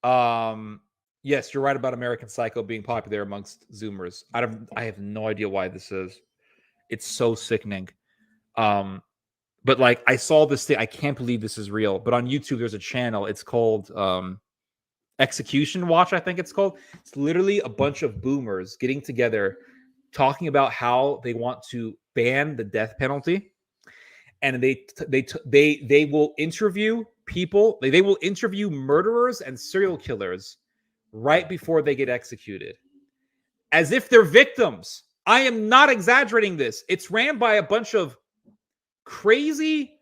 Yes, you're right about American Psycho being popular amongst Zoomers. I have no idea why this is. It's so sickening. Um, but like I saw this thing. I can't believe this is real. But on YouTube, there's a channel. It's called Execution Watch, I think it's called. It's literally a bunch of boomers getting together, talking about how they want to ban the death penalty, and they will interview people. They will interview murderers and serial killers right before they get executed, as if they're victims. I am not exaggerating this. It's ran by a bunch of crazy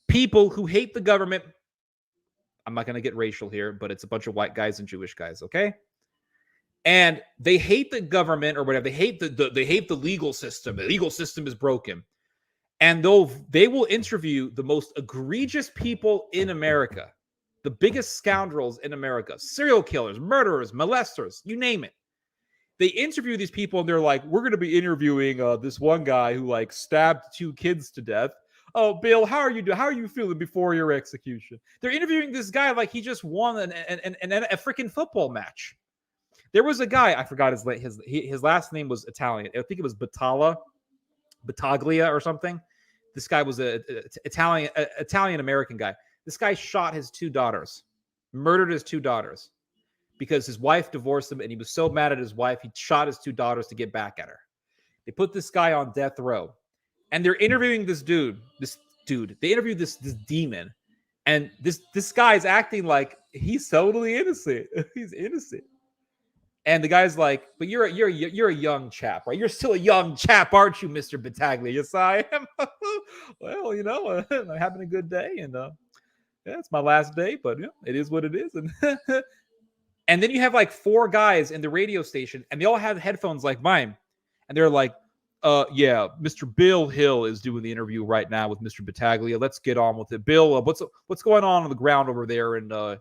people who hate the government. I'm not going to get racial here, but it's a bunch of white guys and Jewish guys, okay? And they hate the government or whatever. They hate they hate the legal system. The legal system is broken. And they will interview the most egregious people in America, the biggest scoundrels in America, serial killers, murderers, molesters, you name it. They interview these people and they're like, we're going to be interviewing this one guy who like stabbed 2 kids to death. Oh, Bill, how are you doing? How are you feeling before your execution? They're interviewing this guy like he just won a freaking football match. There was a guy, I forgot his last name was Italian. I think it was Battaglia or something. This guy was a Italian American guy. This guy shot his 2 daughters, murdered his 2 daughters because his wife divorced him, and he was so mad at his wife, he shot his 2 daughters to get back at her. They put this guy on death row, and they're interviewing this dude. They interviewed this demon, and this guy is acting like he's totally innocent. He's innocent. And the guy's like, but you're a young chap, right? You're still a young chap, aren't you, Mr. Battaglia? Yes, I am. Well, I'm having a good day, and yeah, it's my last day, but it is what it is. And and then you have like 4 guys in the radio station, and they all have headphones like mine, and they're like, yeah, Mr. Bill Hill is doing the interview right now with Mr. Battaglia. Let's get on with it. Bill, what's going on the ground over there in the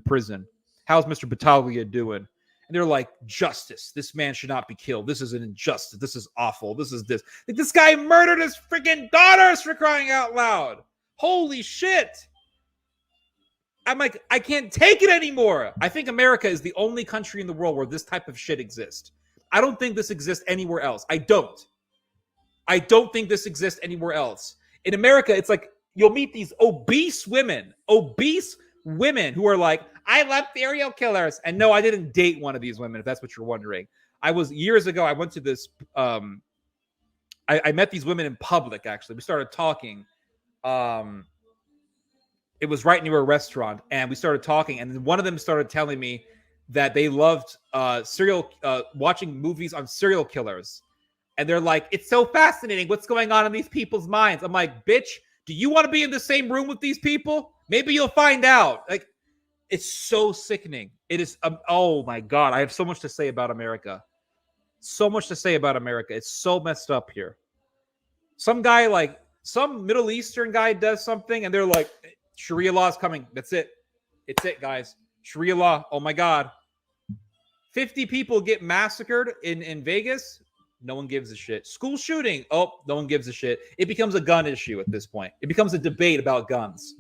prison? How's Mr. Battaglia doing? And they're like, justice. This man should not be killed. This is an injustice. This is awful. This is this. Like, this guy murdered his freaking daughters, for crying out loud. Holy shit. I'm like, I can't take it anymore. I think America is the only country in the world where this type of shit exists. I don't think this exists anywhere else. I don't think this exists anywhere else. In America, it's like you'll meet these obese women who are like, I love serial killers. And no, I didn't date one of these women, if that's what you're wondering. Years ago, I went to this, I met these women in public, actually. We started talking. It was right near a restaurant, and we started talking, and one of them started telling me that they loved watching movies on serial killers. And they're like, it's so fascinating what's going on in these people's minds. I'm like, bitch, do you want to be in the same room with these people? Maybe you'll find out. Like, it's so sickening. It is, oh my God. I have so much to say about America. So much to say about America. It's so messed up here. Some Middle Eastern guy does something, and they're like, Sharia law is coming. That's it. It's it, guys. Sharia law. Oh my God. 50 people get massacred in Vegas. No one gives a shit. School shooting. Oh, no one gives a shit. It becomes a gun issue at this point. It becomes a debate about guns.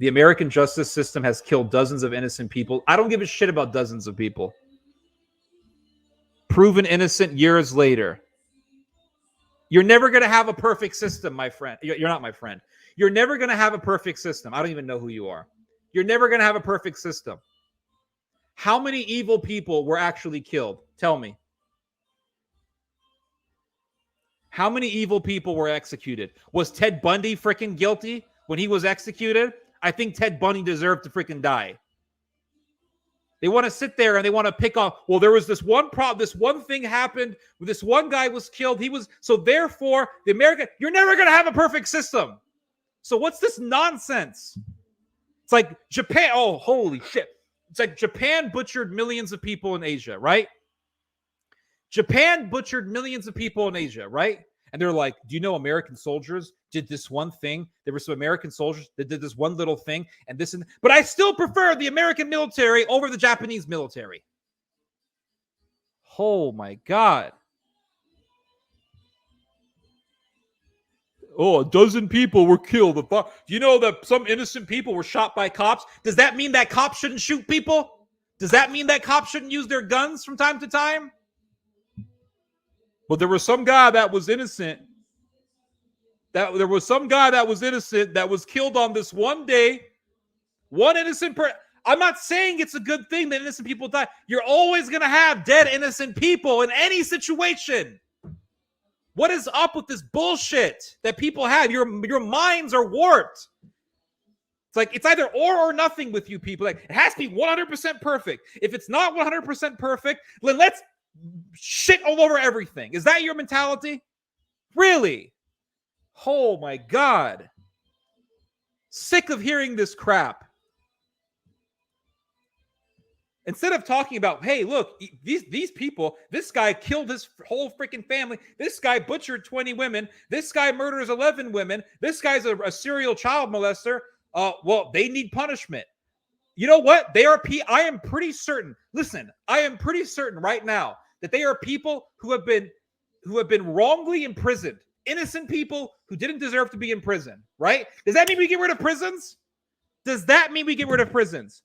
The American justice system has killed dozens of innocent people. I don't give a shit about dozens of people. Proven innocent years later. You're never going to have a perfect system, my friend. You're not my friend. You're never going to have a perfect system. I don't even know who you are. You're never going to have a perfect system. How many evil people were actually killed? Tell me. How many evil people were executed? Was Ted Bundy freaking guilty when he was executed? I think Ted Bundy deserved to freaking die. They want to sit there and they want to pick on, well, there was this one problem, this one thing happened, this one guy was killed. So therefore, you're never going to have a perfect system. So what's this nonsense? It's like Japan. Oh, holy shit. It's like Japan butchered millions of people in Asia, right? Japan butchered millions of people in Asia, right? And they're like, do you know American soldiers did this one thing? There were some American soldiers that did this one little thing and this and but I still prefer the American military over the Japanese military. Oh my God. Oh, a dozen people were killed. Do you know that some innocent people were shot by cops? Does that mean that cops shouldn't shoot people? Does that mean that cops shouldn't use their guns from time to time? But there was some guy that was innocent. There was some guy that was innocent that was killed on this one day. One innocent person. I'm not saying it's a good thing that innocent people die. You're always going to have dead innocent people in any situation. What is up with this bullshit that people have? Your minds are warped. It's like it's either or nothing with you people. Like it has to be 100% perfect. If it's not 100% perfect, then let's shit all over everything. Is that your mentality? Really? Oh my God. Sick of hearing this crap. Instead of talking about, hey, look, these people, this guy killed his whole freaking family. This guy butchered 20 women. This guy murders 11 women. This guy's a serial child molester. Well, they need punishment. You know what? I am pretty certain. Listen, I am pretty certain right now that they are people who have been wrongly imprisoned. Innocent people who didn't deserve to be in prison, right? Does that mean we get rid of prisons? Does that mean we get rid of prisons?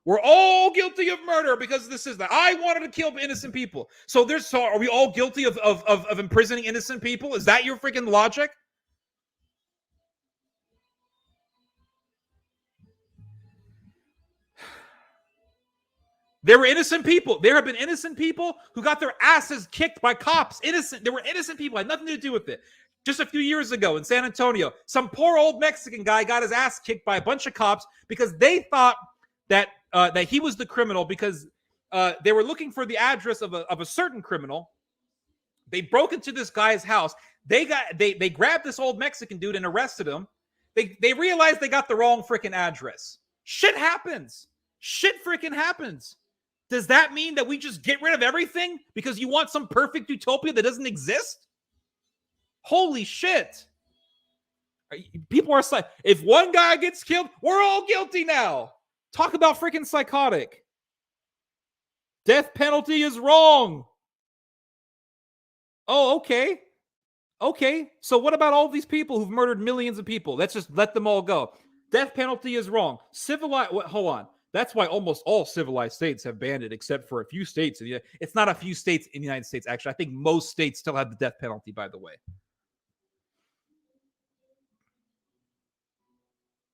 We're all guilty of murder because of the system. I wanted to kill innocent people. So are we all guilty of imprisoning innocent people? Is that your freaking logic? There were innocent people. There have been innocent people who got their asses kicked by cops. There were innocent people. Had nothing to do with it. Just a few years ago in San Antonio, some poor old Mexican guy got his ass kicked by a bunch of cops because they thought that he was the criminal because they were looking for the address of a certain criminal. They broke into this guy's house. They grabbed this old Mexican dude and arrested him. They realized they got the wrong freaking address. Shit happens. Shit freaking happens. Does that mean that we just get rid of everything because you want some perfect utopia that doesn't exist? Holy shit. People are like, if one guy gets killed, we're all guilty now. Talk about freaking psychotic. Death penalty is wrong. Oh, okay. Okay. So what about all these people who've murdered millions of people? Let's just let them all go. Death penalty is wrong. Hold on. That's why almost all civilized states have banned it, except for a few states. It's not a few states in the United States, actually. I think most states still have the death penalty, by the way.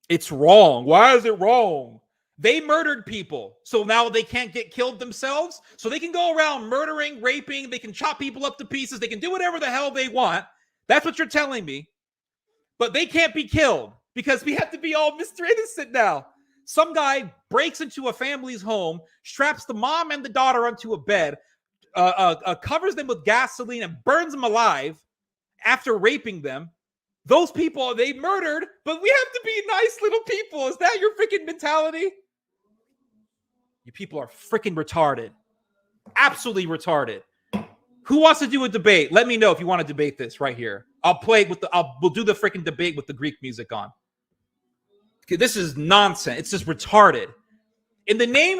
It's wrong. Why is it wrong? They murdered people, so now they can't get killed themselves. So they can go around murdering, raping. They can chop people up to pieces. They can do whatever the hell they want. That's what you're telling me. But they can't be killed because we have to be all Mr. Innocent now. Some guy breaks into a family's home, straps the mom and the daughter onto a bed, covers them with gasoline and burns them alive after raping them. Those people, they murdered, but we have to be nice little people. Is that your freaking mentality? You people are freaking retarded. Absolutely retarded. Who wants to do a debate? Let me know if you want to debate this right here. We'll do the freaking debate with the Greek music on. This is nonsense. It's just retarded. In the name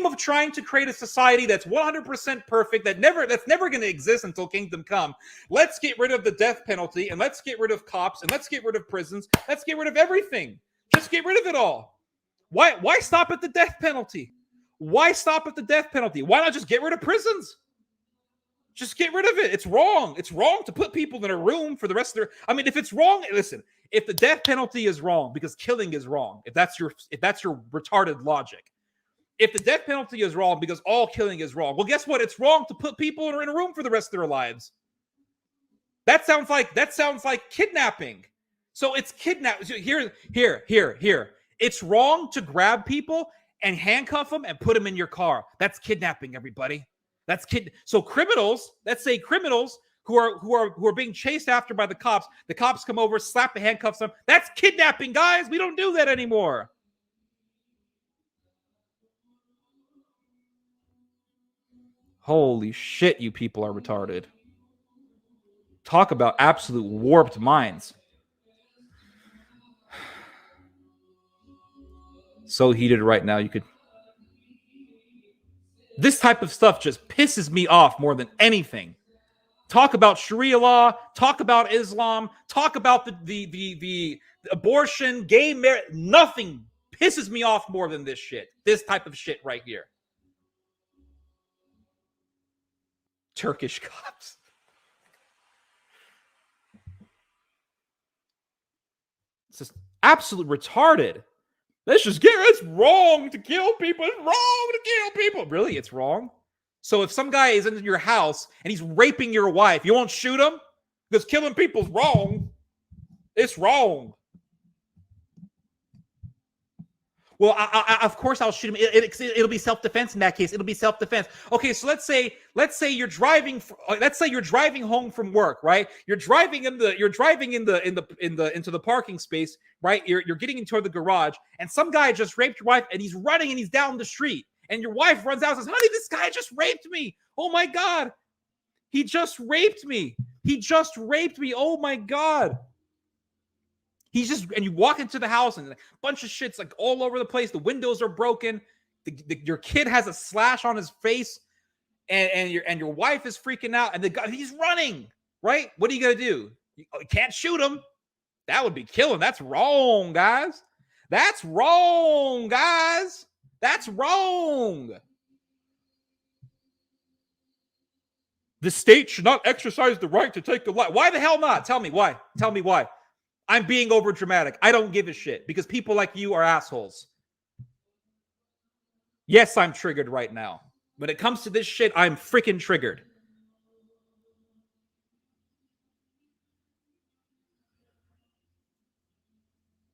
of trying to create a society that's 100% perfect, that's never going to exist until kingdom come, let's get rid of the death penalty and let's get rid of cops and let's get rid of prisons. Let's get rid of everything. Just get rid of it all. Why stop at the death penalty? Why stop at the death penalty? Why not just get rid of prisons? Just get rid of it. It's wrong. It's wrong to put people in a room for the rest of their. I mean, if it's wrong, listen. If the death penalty is wrong because killing is wrong, if that's your retarded logic, if the death penalty is wrong because all killing is wrong, well, guess what? It's wrong to put people in a room for the rest of their lives. That sounds like kidnapping. So it's kidnapping. Here. It's wrong to grab people and handcuff them and put them in your car. That's kidnapping, everybody. So criminals, let's say criminals who are being chased after by the cops come over, slap the handcuffs on them. That's kidnapping, guys. We don't do that anymore. Holy shit, you people are retarded. Talk about absolute warped minds. So heated right now, this type of stuff just pisses me off more than anything. talk about Sharia law, talk about Islam, talk about the abortion, gay marriage. Nothing pisses me off more than this shit. This type of shit right here. Turkish cops. It's just absolutely retarded. It's wrong to kill people. It's wrong to kill people. Really? It's wrong? So if some guy is in your house and he's raping your wife, you won't shoot him? Because killing people's wrong. It's wrong. Well, of course I'll shoot him. It'll be self-defense in that case. It'll be self-defense. Okay, so let's say you're driving. Let's say you're driving home from work, right? You're driving into the parking space, right? You're getting into the garage, and some guy just raped your wife, and he's running, and he's down the street, and your wife runs out and says, "Honey, this guy just raped me. Oh my God, he just raped me. He just raped me. Oh my God." And you walk into the house and a bunch of shit's like all over the place. The windows are broken. Your kid has a slash on his face, and your wife is freaking out, and he's running, right? What are you gonna do? You can't shoot him. That would be killing. That's wrong, guys. That's wrong, guys. That's wrong. The state should not exercise the right to take the life. Why the hell not? Tell me why. Tell me why. I'm being over dramatic. I don't give a shit because people like you are assholes. Yes, I'm triggered right now. When it comes to this shit, I'm freaking triggered.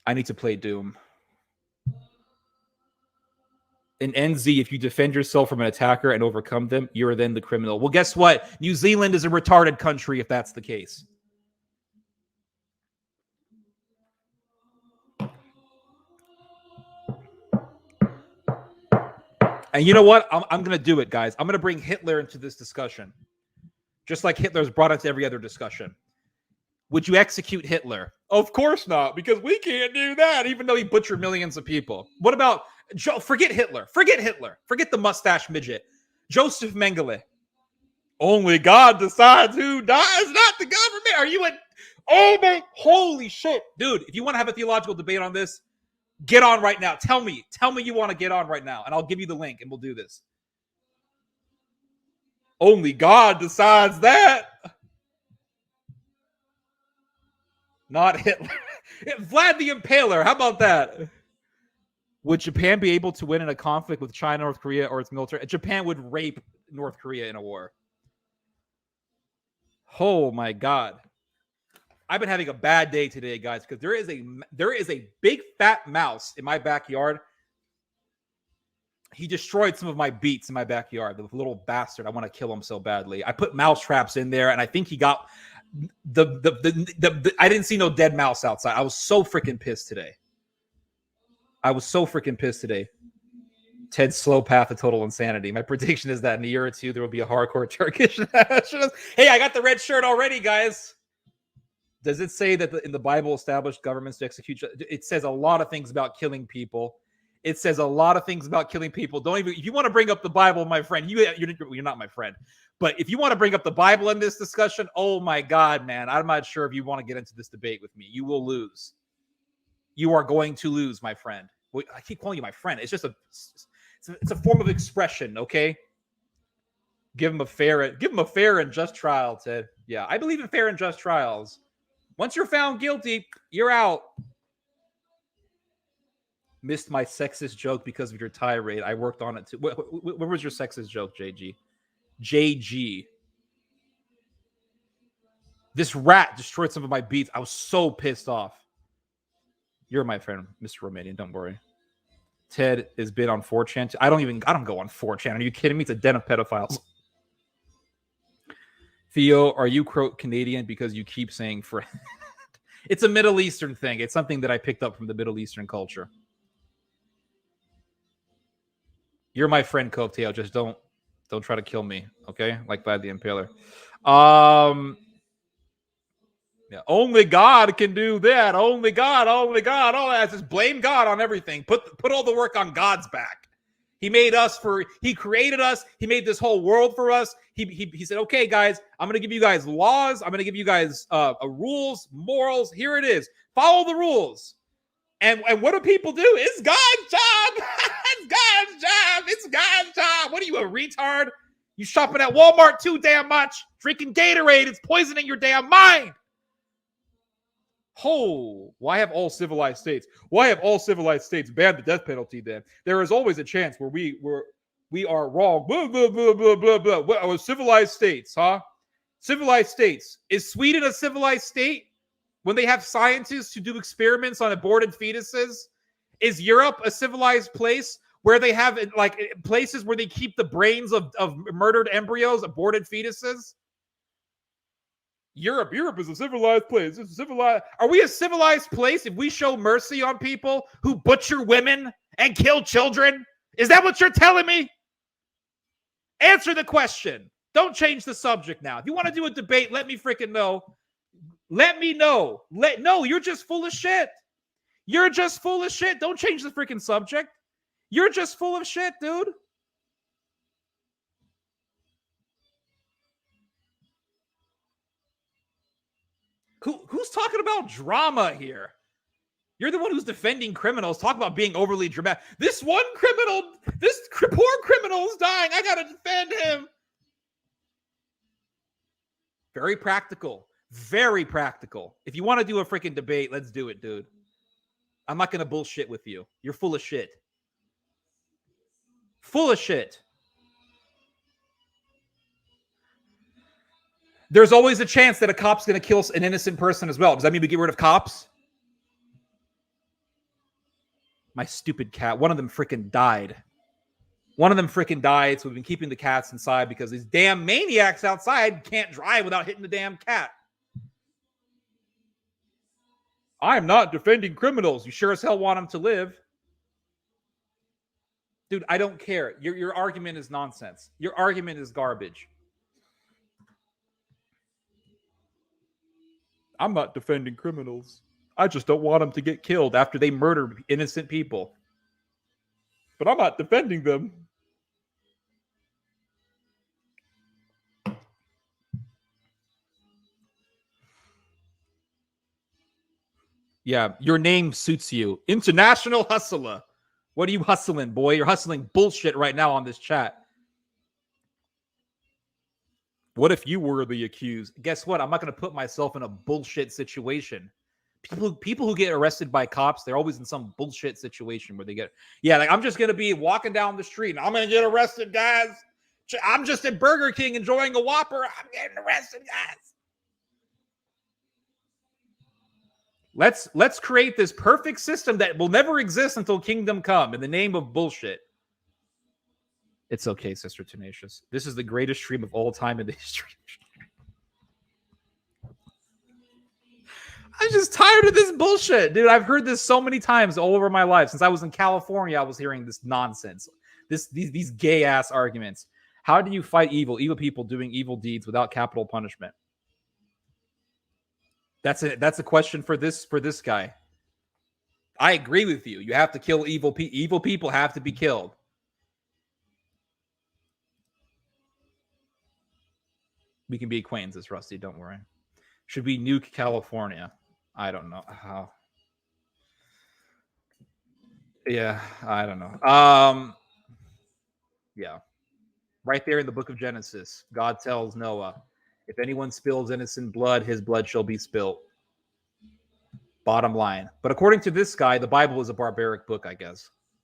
I need to play Doom. In NZ, if you defend yourself from an attacker and overcome them, you're then the criminal. Well, guess what? New Zealand is a retarded country if that's the case. And you know what? I'm going to do it, guys. I'm going to bring Hitler into this discussion. Just like Hitler's brought into every other discussion. Would you execute Hitler? Of course not, because we can't do that, even though he butchered millions of people. What about Joe? Forget Hitler. Forget Hitler. Forget the mustache midget. Joseph Mengele. Only God decides who dies, not the government. Are you oh my, holy shit. Dude, if you want to have a theological debate on this, get on right now. Tell me you want to get on right now, and I'll give you the link, and we'll do this. Only God decides that. Not Hitler. Vlad the Impaler. How about that? Would Japan be able to win in a conflict with China, North Korea, or its military? Japan would rape North Korea in a war. Oh my God. I've been having a bad day today, guys, because there is a big fat mouse in my backyard. He destroyed some of my beets in my backyard. The little bastard. I want to kill him so badly. I put mouse traps in there, and I think he got I didn't see no dead mouse outside. I was so freaking pissed today. Ted's slow path to total insanity. My prediction is that in a year or two, there will be a hardcore Turkish nationalist. Hey, I got the red shirt already, guys. Does it say that in the Bible established governments to execute? It says a lot of things about killing people. Don't even, if you want to bring up the Bible, my friend, you're not my friend. But if you want to bring up the Bible in this discussion, oh my God, man, I'm not sure if you want to get into this debate with me. You will lose. You are going to lose, my friend. I keep calling you my friend. It's just it's a form of expression, okay? Give him a fair and just trial, Ted. Yeah, I believe in fair and just trials. Once you're found guilty, you're out. Missed my sexist joke because of your tirade. I worked on it too. Where was your sexist joke, JG? JG. This rat destroyed some of my beats. I was so pissed off. You're my friend, Mr. Romanian. Don't worry. Ted has been on 4chan. I don't go on 4chan. Are you kidding me? It's a den of pedophiles. Theo, are you Canadian because you keep saying friend? It's a Middle Eastern thing. It's something that I picked up from the Middle Eastern culture. You're my friend, Coke Theo. Just don't try to kill me, okay? Like Vlad the Impaler. Yeah, only God can do that. Only God. Just blame God on everything. Put all the work on God's back. He made us he created us. He made this whole world for us. He said, okay, guys, I'm going to give you guys laws. I'm going to give you guys rules, morals. Here it is. Follow the rules. And what do people do? It's God's job. It's God's job. It's God's job. What are you, a retard? You shopping at Walmart too damn much. Drinking Gatorade. It's poisoning your damn mind. Oh, why have all civilized states? Why have all civilized states banned the death penalty then? There is always a chance where we are wrong. Blah, blah, blah, blah, blah, blah. What, civilized states, huh? Civilized states. Is Sweden a civilized state? When they have scientists who do experiments on aborted fetuses? Is Europe a civilized place where they have like places where they keep the brains of murdered embryos, aborted fetuses? Europe is a civilized place. It's a civilized. Are we a civilized place if we show mercy on people who butcher women and kill children? Is that what you're telling me? Answer the question. Don't change the subject now. If you want to do a debate, let me freaking know. Let me know. No, you're just full of shit. You're just full of shit. Don't change the freaking subject. You're just full of shit, dude. Who's talking about drama here? You're the one who's defending criminals. Talk about being overly dramatic. This one criminal, this poor criminal is dying. I gotta defend him. Very practical. Very practical. If you want to do a freaking debate, let's do it, dude. I'm not gonna bullshit with you. You're full of shit. Full of shit. There's always a chance that a cop's going to kill an innocent person as well. Does that mean we get rid of cops? My stupid cat. One of them freaking died. So we've been keeping the cats inside because these damn maniacs outside can't drive without hitting the damn cat. I'm not defending criminals. You sure as hell want them to live. Dude, I don't care. Your argument is nonsense. Your argument is garbage. I'm not defending criminals. I just don't want them to get killed after they murder innocent people. But I'm not defending them. Yeah, your name suits you. International hustler. What are you hustling, boy? You're hustling bullshit right now on this chat. What if you were the accused? Guess what? I'm not going to put myself in a bullshit situation. People who get arrested by cops, they're always in some bullshit situation where they get, yeah, like I'm just going to be walking down the street and I'm going to get arrested, guys. I'm just at Burger King enjoying a Whopper. I'm getting arrested, guys. Let's create this perfect system that will never exist until kingdom come in the name of bullshit. It's okay, Sister Tenacious. This is the greatest stream of all time in the history. I'm just tired of this bullshit, dude. I've heard this so many times all over my life. Since I was in California, I was hearing this nonsense. These gay ass arguments. How do you fight evil? Evil people doing evil deeds without capital punishment. That's a question for this guy. I agree with you. You have to kill evil people. Evil people have to be killed. We can be acquaintances, Rusty. Don't worry. Should we nuke California? I don't know. Yeah, I don't know. Yeah. Right there in the book of Genesis, God tells Noah, if anyone spills innocent blood, his blood shall be spilled. Bottom line. But according to this guy, the Bible is a barbaric book, I guess.